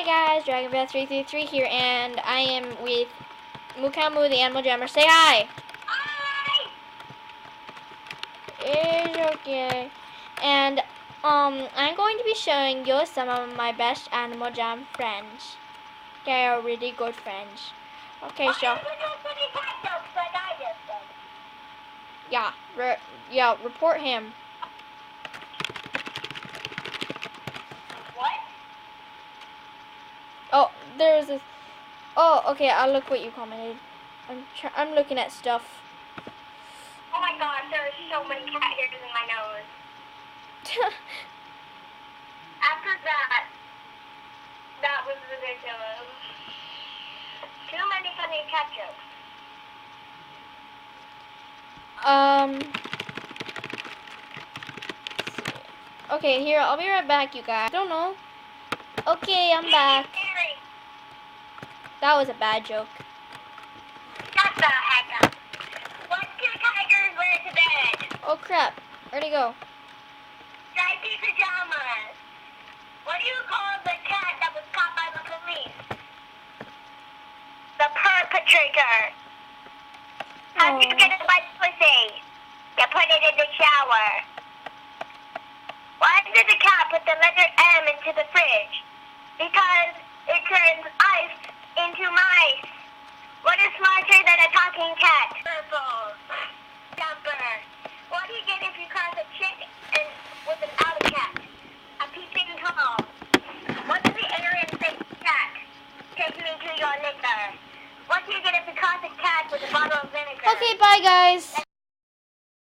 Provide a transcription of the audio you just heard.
guys, DragonBath333 here, and I am with moocowmootheanimaljammer. Say hi! Hi! It's okay. And I'm going to be showing you some of my best Animal Jam friends. They are really good friends. Okay, so yeah, report him. What? Oh, there's this. Oh, okay. I'll look what you commented. I'm looking at stuff. Oh my gosh, there are so many cat hairs in my nose. After that was ridiculous. Too many funny cat jokes. Okay, here, I'll be right back, you guys. I don't know. Okay, I'm back. That was a bad joke. Shut the heck up. What do tigers wear to bed? Oh crap, where'd he go? Stripy pajamas. What do you call the cat that was caught by the police? The perpetrator. How do you get a wet pussy? You put it in the shower. Why did the cat put the letter M into the fridge? Because it turns ice into mice. What is smarter than a talking cat? Purple. Jumper. What do you get if you cross